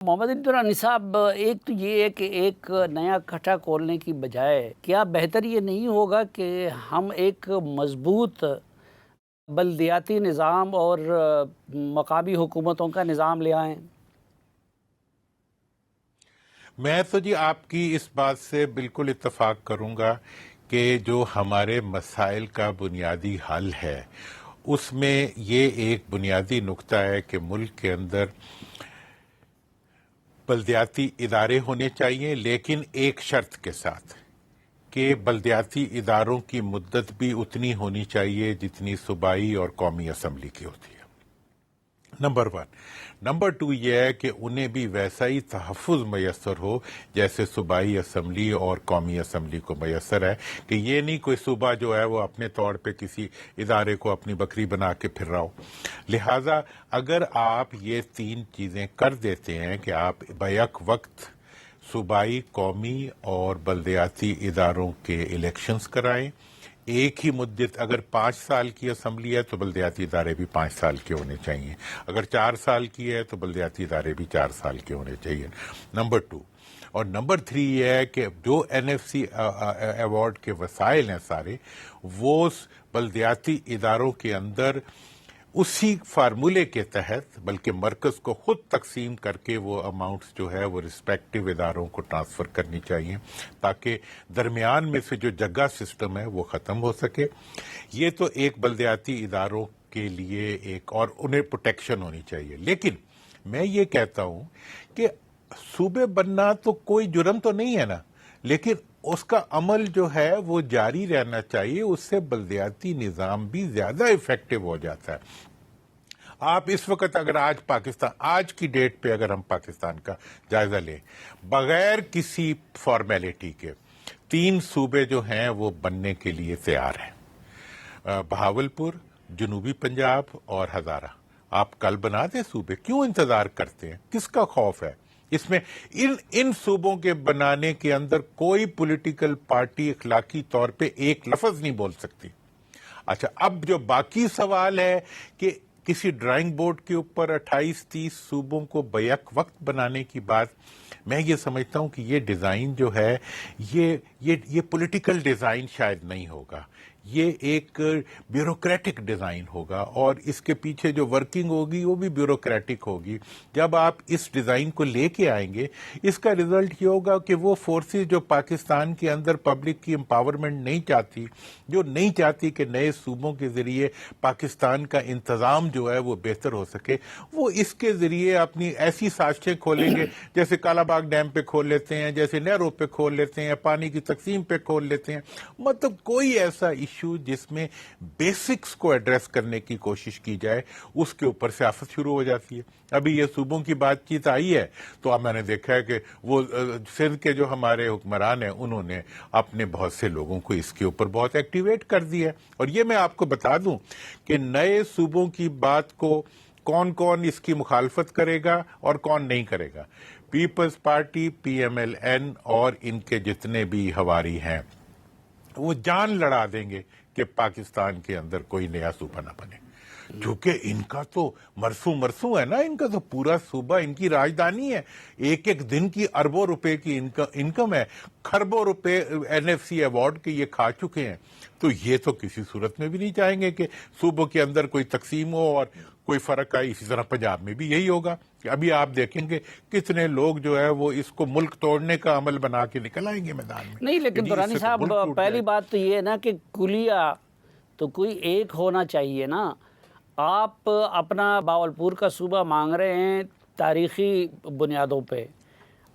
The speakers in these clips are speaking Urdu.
محمد امتحان صاحب، ایک تو یہ ہے کہ ایک نیا کھٹا کھولنے کی بجائے کیا بہتر یہ نہیں ہوگا کہ ہم ایک مضبوط بلدیاتی نظام اور مقامی حکومتوں کا نظام لے آئیں؟ میں تو جی آپ کی اس بات سے بالکل اتفاق کروں گا کہ جو ہمارے مسائل کا بنیادی حل ہے اس میں یہ ایک بنیادی نقطہ ہے کہ ملک کے اندر بلدیاتی ادارے ہونے چاہیے، لیکن ایک شرط کے ساتھ کہ بلدیاتی اداروں کی مدت بھی اتنی ہونی چاہیے جتنی صوبائی اور قومی اسمبلی کی ہوتی ہے، نمبر 1۔ نمبر 2 یہ ہے کہ انہیں بھی ویسا ہی تحفظ میسر ہو جیسے صوبائی اسمبلی اور قومی اسمبلی کو میسر ہے، کہ یہ نہیں کوئی صوبہ جو ہے وہ اپنے طور پہ کسی ادارے کو اپنی بکری بنا کے پھر رہا ہو۔ لہٰذا اگر آپ یہ 3 چیزیں کر دیتے ہیں کہ آپ بیک وقت صوبائی، قومی اور بلدیاتی اداروں کے الیکشنز کرائیں، ایک ہی مدت، اگر 5 سال کی اسمبلی ہے تو بلدیاتی ادارے بھی 5 سال کے ہونے چاہیے، اگر 4 سال کی ہے تو بلدیاتی ادارے بھی 4 سال کے ہونے چاہیے، نمبر 2۔ اور نمبر 3 یہ ہے کہ جو NFC ایوارڈ کے وسائل ہیں سارے، وہ بلدیاتی اداروں کے اندر اسی فارمولے کے تحت، بلکہ مرکز کو خود تقسیم کر کے وہ اماؤنٹس جو ہے وہ رسپیکٹو اداروں کو ٹرانسفر کرنی چاہیے، تاکہ درمیان میں سے جو جگہ سسٹم ہے وہ ختم ہو سکے۔ یہ تو ایک بلدیاتی اداروں کے لیے ایک، اور انہیں پروٹیکشن ہونی چاہیے۔ لیکن میں یہ کہتا ہوں کہ صوبے بننا تو کوئی جرم تو نہیں ہے نا، لیکن اس کا عمل جو ہے وہ جاری رہنا چاہیے، اس سے بلدیاتی نظام بھی زیادہ افیکٹو ہو جاتا ہے۔ آپ اس وقت اگر آج کی ڈیٹ پہ اگر ہم پاکستان کا جائزہ لیں، بغیر کسی فارمیلٹی کے 3 صوبے جو ہیں وہ بننے کے لیے تیار ہیں، بہاولپور، جنوبی پنجاب اور ہزارہ۔ آپ کل بنا دیں صوبے، کیوں انتظار کرتے ہیں؟ کس کا خوف ہے؟ اس میں ان صوبوں کے بنانے کے اندر کوئی پولیٹیکل پارٹی اخلاقی طور پہ ایک لفظ نہیں بول سکتی۔ اچھا، اب جو باقی سوال ہے کہ کسی ڈرائنگ بورڈ کے اوپر 28-30 صوبوں کو بیک وقت بنانے کی بات، میں یہ سمجھتا ہوں کہ یہ ڈیزائن جو ہے یہ پولیٹیکل ڈیزائن شاید نہیں ہوگا، یہ ایک بیوروکریٹک ڈیزائن ہوگا، اور اس کے پیچھے جو ورکنگ ہوگی وہ بھی بیوروکریٹک ہوگی۔ جب آپ اس ڈیزائن کو لے کے آئیں گے، اس کا ریزلٹ یہ ہوگا کہ وہ فورسز جو پاکستان کے اندر پبلک کی امپاورمنٹ نہیں چاہتی، جو نہیں چاہتی کہ نئے صوبوں کے ذریعے پاکستان کا انتظام جو ہے وہ بہتر ہو سکے، وہ اس کے ذریعے اپنی ایسی سازشیں کھولیں گے، جیسے کالا باغ ڈیم پہ کھول لیتے ہیں، جیسے نہروں پہ کھول لیتے ہیں، پانی کی تقسیم پہ کھول لیتے ہیں۔ مطلب کوئی ایسا ایشو جس میں بیسکس کو ایڈریس کرنے کی کوشش کی جائے، اس کے اوپر سیاست شروع ہو جاتی ہے۔ ابھی یہ صوبوں کی بات چیت آئی ہے تو اب میں نے دیکھا ہے کہ وہ سندھ کے جو ہمارے حکمران ہیں انہوں نے اپنے بہت سے لوگوں کو اس کے اوپر بہت ایکٹیویٹ کر دیا ہے۔ اور یہ میں آپ کو بتا دوں کہ نئے صوبوں کی بات کو کون کون اس کی مخالفت کرے گا اور کون نہیں کرے گا۔ پیپلز پارٹی، PMLN اور ان کے جتنے بھی ہواری ہیں وہ جان لڑا دیں گے کہ پاکستان کے اندر کوئی نیا صوبہ نہ بنے، چونکہ ان کا تو مرسوں ہے نا، ان کا تو پورا صوبہ ان کی راجدھانی ہے، ایک دن کی اربوں روپے کی انکم ہے، کھربوں روپے NFC ایوارڈ کے یہ کھا چکے ہیں۔ تو یہ تو کسی صورت میں بھی نہیں چاہیں گے کہ صوبوں کے اندر کوئی تقسیم ہو اور کوئی فرق آئے۔ اسی طرح پنجاب میں بھی یہی ہوگا کہ ابھی آپ دیکھیں گے کتنے لوگ جو ہے وہ اس کو ملک توڑنے کا عمل بنا کے نکل آئیں گے میدان میں۔ نہیں، لیکن درانی صاحب پہلی بات تو یہ ہے نا کہ کلیہ تو کوئی ایک ہونا چاہیے نا۔ آپ اپنا باولپور کا صوبہ مانگ رہے ہیں تاریخی بنیادوں پہ،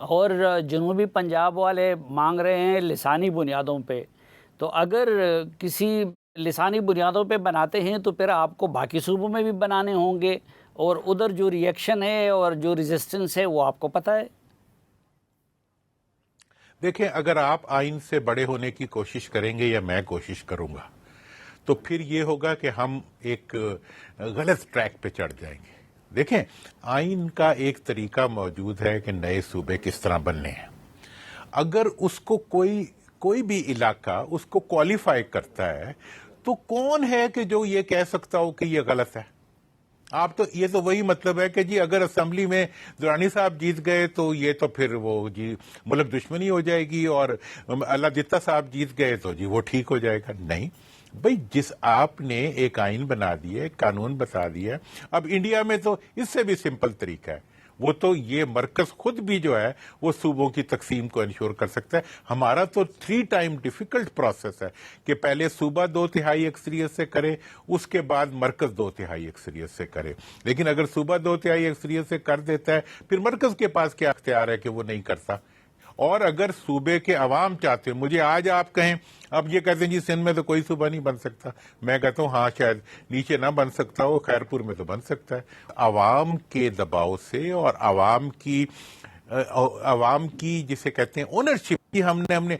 اور جنوبی پنجاب والے مانگ رہے ہیں لسانی بنیادوں پہ، تو اگر کسی لسانی بنیادوں پہ بناتے ہیں تو پھر آپ کو باقی صوبوں میں بھی بنانے ہوں گے، اور ادھر جو ری ایکشن ہے اور جو ریزسٹنس ہے وہ آپ کو پتہ ہے۔ دیکھیں، اگر آپ آئین سے بڑے ہونے کی کوشش کریں گے یا میں کوشش کروں گا تو پھر یہ ہوگا کہ ہم ایک غلط ٹریک پہ چڑھ جائیں گے۔ دیکھیں، آئین کا ایک طریقہ موجود ہے کہ نئے صوبے کس طرح بننے ہیں۔ اگر اس کو کوئی بھی علاقہ اس کو کوالیفائی کرتا ہے تو کون ہے کہ جو یہ کہہ سکتا ہو کہ یہ غلط ہے؟ آپ تو یہ تو وہی مطلب ہے کہ جی اگر اسمبلی میں درانی صاحب جیت گئے تو یہ تو پھر وہ جی ملک دشمنی ہو جائے گی، اور اللہ دتا صاحب جیت گئے تو جی وہ ٹھیک ہو جائے گا. نہیں بھئی، جس آپ نے ایک آئین بنا دیا، ایک قانون بتا دیا. اب انڈیا میں تو اس سے بھی سمپل طریقہ ہے، وہ تو یہ مرکز خود بھی جو ہے وہ صوبوں کی تقسیم کو انشور کر سکتا ہے. ہمارا تو 3 ٹائم ڈیفیکلٹ پروسیس ہے کہ پہلے صوبہ 2/3 اکثریت سے کرے، اس کے بعد مرکز 2/3 اکثریت سے کرے. لیکن اگر صوبہ 2/3 اکثریت سے کر دیتا ہے، پھر مرکز کے پاس کیا اختیار ہے کہ وہ نہیں کرتا. اور اگر صوبے کے عوام چاہتے ہیں، مجھے آج آپ کہیں، اب یہ کہتے ہیں جی سندھ میں تو کوئی صوبہ نہیں بن سکتا، میں کہتا ہوں ہاں شاید نیچے نہ بن سکتا ہو، خیرپور میں تو بن سکتا ہے. عوام کے دباؤ سے اور عوام کی جسے کہتے ہیں اونرشپ، ہم نے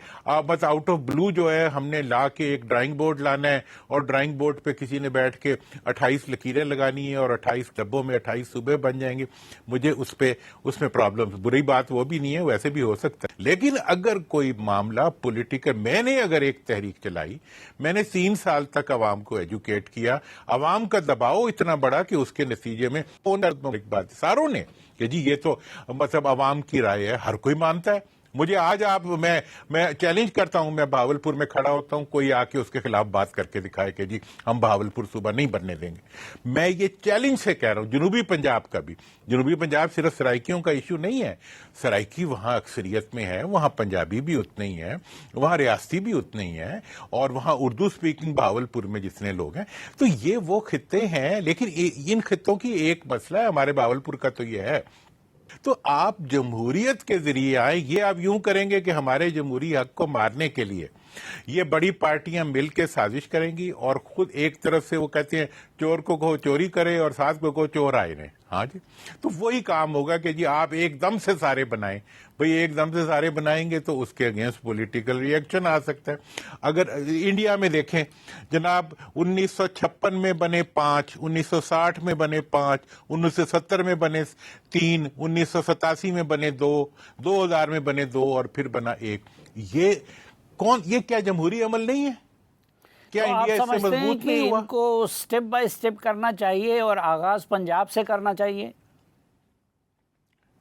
بس آؤٹ آف بلو جو ہے ہم نے لا کے ایک ڈرائنگ بورڈ لانا ہے، اور ڈرائنگ بورڈ پہ کسی نے بیٹھ کے 28 لکیریں لگانی ہیں، اور 28 ڈبوں میں 28 صوبے بن جائیں گے. مجھے اس میں پرابلم، بری بات وہ بھی نہیں ہے، ویسے بھی ہو سکتا ہے. لیکن اگر کوئی معاملہ پولیٹیکل، میں نے اگر ایک تحریک چلائی، میں نے 3 سال تک عوام کو ایجوکیٹ کیا، عوام کا دباؤ اتنا بڑا کہ اس کے نتیجے میں ایک بات ساروں نے کہ جی یہ تو مطلب عوام کی رائے ہے، ہر کوئی مانتا ہے. مجھے آج میں چیلنج کرتا ہوں، میں بہاولپور میں کھڑا ہوتا ہوں، کوئی آ کے اس کے خلاف بات کر کے دکھائے کہ جی ہم بہاولپور صوبہ نہیں بننے دیں گے. میں یہ چیلنج سے کہہ رہا ہوں. جنوبی پنجاب کا بھی، جنوبی پنجاب صرف سرائکیوں کا ایشو نہیں ہے، سرائکی وہاں اکثریت میں ہے، وہاں پنجابی بھی اتنے ہی ہیں، وہاں ریاستی بھی اتنے ہی ہیں، اور وہاں اردو سپیکنگ بہاولپور میں جتنے لوگ ہیں. تو یہ وہ خطے ہیں، لیکن ان خطوں کی ایک مسئلہ ہے، ہمارے بہاولپور کا تو یہ ہے. تو آپ جمہوریت کے ذریعے آئیں، یہ آپ یوں کریں گے کہ ہمارے جمہوری حق کو مارنے کے لیے یہ بڑی پارٹیاں مل کے سازش کریں گی، اور خود ایک طرف سے وہ کہتے ہیں چور کو کہو چوری کرے اور ساتھ کو کہو چور آئے رہے. ہاں جی، تو وہی کام ہوگا کہ جی آپ ایک دم سے سارے بنائیں. بھئی ایک دم سے سارے بنائیں گے تو اس کے اگینسٹ پولیٹیکل ری ایکشن آ سکتا ہے. اگر انڈیا میں دیکھیں جناب، 1956 میں بنے 5، 1960 میں بنے 5، 1970 میں بنے 3، 1987 میں بنے 2، 2000 میں بنے 2، اور پھر بنا 1. یہ کیا جمہوری عمل نہیں ہے؟ کیا تو آپ انڈیا اس سے سمجھتے ہیں مضبوط کہ نہیں ہوا؟ ان کو سٹیپ بائی سٹیپ کرنا چاہیے اور آغاز پنجاب سے کرنا چاہیے؟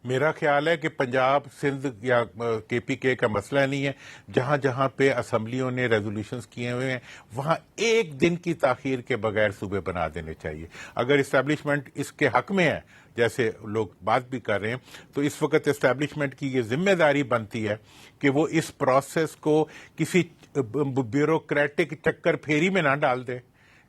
میرا خیال ہے کہ پنجاب، سندھ یا KPK کا مسئلہ نہیں ہے. جہاں جہاں پہ اسمبلیوں نے ریزولوشنز کیے ہوئے ہیں، وہاں ایک دن کی تاخیر کے بغیر صوبے بنا دینے چاہیے. اگر اسٹیبلشمنٹ اس کے حق میں ہے، جیسے لوگ بات بھی کر رہے ہیں، تو اس وقت اسٹیبلشمنٹ کی یہ ذمہ داری بنتی ہے کہ وہ اس پروسیس کو کسی بیوروکریٹک چکر پھیری میں نہ ڈال دے،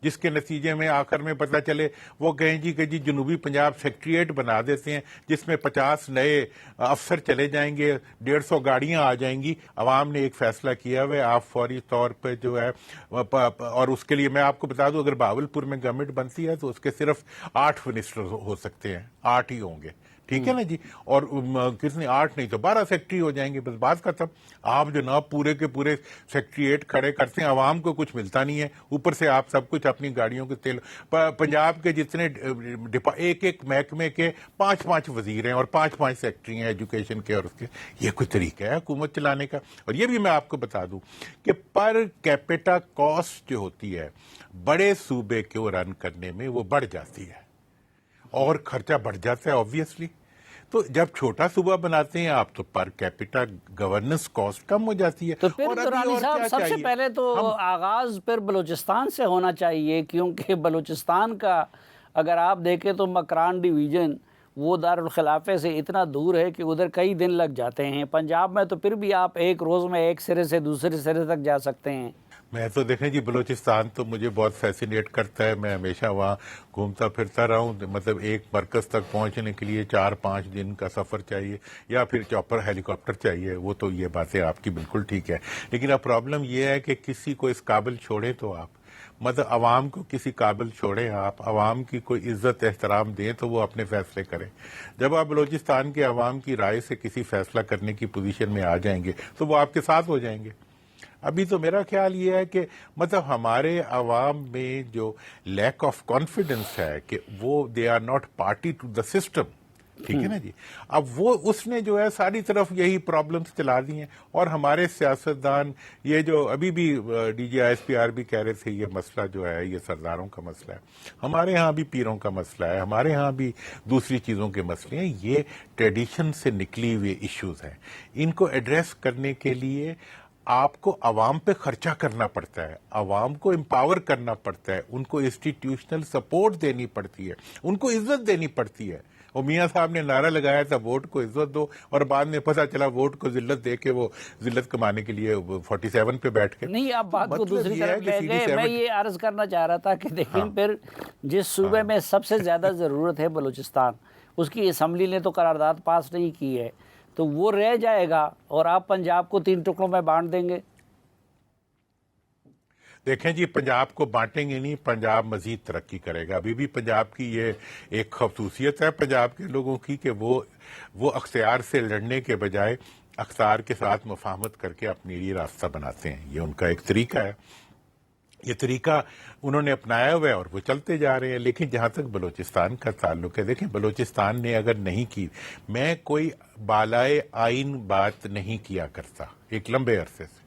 جس کے نتیجے میں آخر میں پتہ چلے وہ کہیں جی کہ جی جنوبی پنجاب سیکٹریٹ بنا دیتے ہیں جس میں 50 نئے افسر چلے جائیں گے، 150 گاڑیاں آ جائیں گی. عوام نے ایک فیصلہ کیا ہوا ہے، آپ فوری طور پہ جو ہے، اور اس کے لیے میں آپ کو بتا دوں، اگر بہاولپور میں گورنمنٹ بنتی ہے تو اس کے صرف 8 منسٹر ہو سکتے ہیں، 8 ہی ہوں گے. ٹھیک ہے نا جی، اور کتنے 8 نہیں تو 12 سیکٹری ہو جائیں گے، بس بات ختم. آپ جناب پورے کے پورے سیکٹریٹ کھڑے کرتے ہیں، عوام کو کچھ ملتا نہیں ہے، اوپر سے آپ سب کچھ اپنی گاڑیوں کے تیل. پنجاب کے جتنے ایک ایک محکمے کے 5 وزیر ہیں اور 5 سیکٹری ہیں ایجوکیشن کے اور اس کے. یہ کوئی طریقہ ہے حکومت چلانے کا؟ اور یہ بھی میں آپ کو بتا دوں کہ پر کیپیٹا کاسٹ جو ہوتی ہے بڑے صوبے کو رن کرنے میں وہ بڑھ جاتی ہے، اور خرچہ بڑھ جاتا ہے آبویسلی. تو جب چھوٹا صوبہ بناتے ہیں آپ تو پر کیپیٹا گورننس کاسٹ کم ہو جاتی ہے. تو پھر اور ابھی درانی اور صاحب کیا سب سے چاہیے؟ پہلے تو آغاز پھر بلوچستان سے ہونا چاہیے، کیونکہ بلوچستان کا اگر آپ دیکھیں تو مکران ڈویژن وہ دارالخلافے سے اتنا دور ہے کہ ادھر کئی دن لگ جاتے ہیں. پنجاب میں تو پھر بھی آپ ایک روز میں ایک سرے سے دوسرے سرے تک جا سکتے ہیں. میں تو دیکھیں جی، بلوچستان تو مجھے بہت فیسینیٹ کرتا ہے، میں ہمیشہ وہاں گھومتا پھرتا رہا ہوں. مطلب ایک مرکز تک پہنچنے کے لیے 4-5 دن کا سفر چاہیے، یا پھر چاپر ہیلی کاپٹر چاہیے. وہ تو یہ باتیں آپ کی بالکل ٹھیک ہے، لیکن اب پرابلم یہ ہے کہ کسی کو اس قابل چھوڑیں تو آپ، مطلب عوام کو کسی قابل چھوڑیں آپ، عوام کی کوئی عزت احترام دیں تو وہ اپنے فیصلے کریں. جب آپ بلوچستان کے عوام کی رائے سے کسی فیصلہ کرنے کی پوزیشن میں آ جائیں گے تو وہ آپ کے ساتھ ہو جائیں گے. ابھی تو میرا خیال یہ ہے کہ مطلب ہمارے عوام میں جو لیک آف کانفیڈنس ہے کہ وہ they are not party to the system. ٹھیک ہے نا جی. اب وہ اس نے جو ہے ساری طرف یہی پرابلمز چلا دی ہیں. اور ہمارے سیاستدان یہ جو ابھی بھی D G I S P R بھی کہہ رہے تھے یہ مسئلہ جو ہے یہ سرداروں کا مسئلہ ہے, ہمارے ہاں بھی پیروں کا مسئلہ ہے, ہمارے ہاں بھی دوسری چیزوں کے مسئلے ہیں. یہ ٹریڈیشن سے نکلی ہوئے ایشوز ہیں. ان کو ایڈریس کرنے کے لیے آپ کو عوام پہ خرچہ کرنا پڑتا ہے, عوام کو امپاور کرنا پڑتا ہے, ان کو انسٹیٹیوشنل سپورٹ دینی پڑتی ہے, ان کو عزت دینی پڑتی ہے. اور میاں صاحب نے نعرہ لگایا تھا ووٹ کو عزت دو, اور بعد میں پتہ چلا ووٹ کو ذلت دے کے وہ ذلت کمانے کے لیے 47 پہ بیٹھ کے. نہیں, آپ بات کو دوسری طرف لے گئے. میں یہ عرض کرنا چاہ رہا تھا کہ دیکھیں پھر جس صوبے میں سب سے زیادہ ضرورت ہے بلوچستان, اس کی اسمبلی نے تو قرارداد پاس نہیں کی ہے, تو وہ رہ جائے گا اور آپ پنجاب کو 3 ٹکڑوں میں بانٹ دیں گے. دیکھیں جی, پنجاب کو بانٹیں گے نہیں, پنجاب مزید ترقی کرے گا. ابھی بھی پنجاب کی یہ ایک خصوصیت ہے پنجاب کے لوگوں کی کہ وہ اختیار سے لڑنے کے بجائے اختیار کے ساتھ مفاہمت کر کے اپنے لیے راستہ بناتے ہیں. یہ ان کا ایک طریقہ ہے, یہ طریقہ انہوں نے اپنایا ہوا ہے اور وہ چلتے جا رہے ہیں. لیکن جہاں تک بلوچستان کا تعلق ہے, دیکھیں بلوچستان نے اگر نہیں کی, میں کوئی بالائے آئین بات نہیں کیا کرتا ایک لمبے عرصے سے,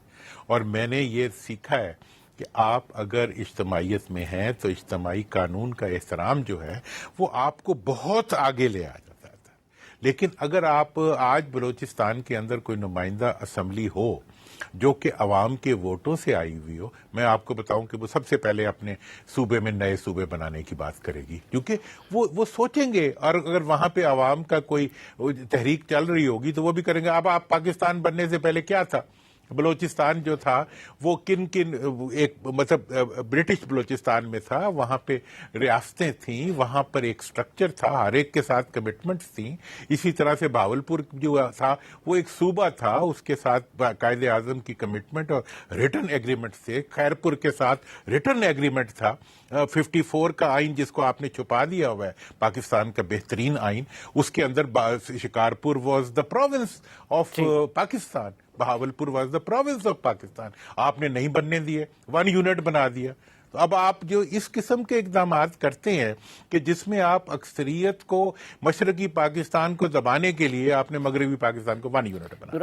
اور میں نے یہ سیکھا ہے کہ آپ اگر اجتماعیت میں ہیں تو اجتماعی قانون کا احترام جو ہے وہ آپ کو بہت آگے لے آ جاتا ہے. لیکن اگر آپ آج بلوچستان کے اندر کوئی نمائندہ اسمبلی ہو جو کہ عوام کے ووٹوں سے آئی ہوئی ہو, میں آپ کو بتاؤں کہ وہ سب سے پہلے اپنے صوبے میں نئے صوبے بنانے کی بات کرے گی, کیونکہ وہ سوچیں گے. اور اگر وہاں پہ عوام کا کوئی تحریک چل رہی ہوگی تو وہ بھی کریں گے. اب آپ پاکستان بننے سے پہلے کیا تھا, بلوچستان جو تھا وہ کن ایک مطلب برٹش بلوچستان میں تھا, وہاں پہ ریاستیں تھیں, وہاں پر ایک سٹرکچر تھا, ہر ایک کے ساتھ کمٹمنٹس تھیں. اسی طرح سے بہاولپور جو تھا وہ ایک صوبہ تھا, اس کے ساتھ قائد اعظم کی کمٹمنٹ اور ریٹن ایگریمنٹ تھے. خیرپور کے ساتھ ریٹن ایگریمنٹ تھا. 54 کا آئین جس کو آپ نے چھپا دیا ہوا ہے, پاکستان کا بہترین آئین, اس کے اندر Shikarpur was the province of Pakistan, Bahawalpur was the province of Pakistan. آپ نے نہیں بننے دیے, 1 یونٹ بنا دیا. تو اب آپ جو اس قسم کے اقدامات کرتے ہیں کہ جس میں آپ اکثریت کو مشرقی پاکستان کو دبانے کے لیے آپ نے مغربی پاکستان کو 1 یونٹ بنا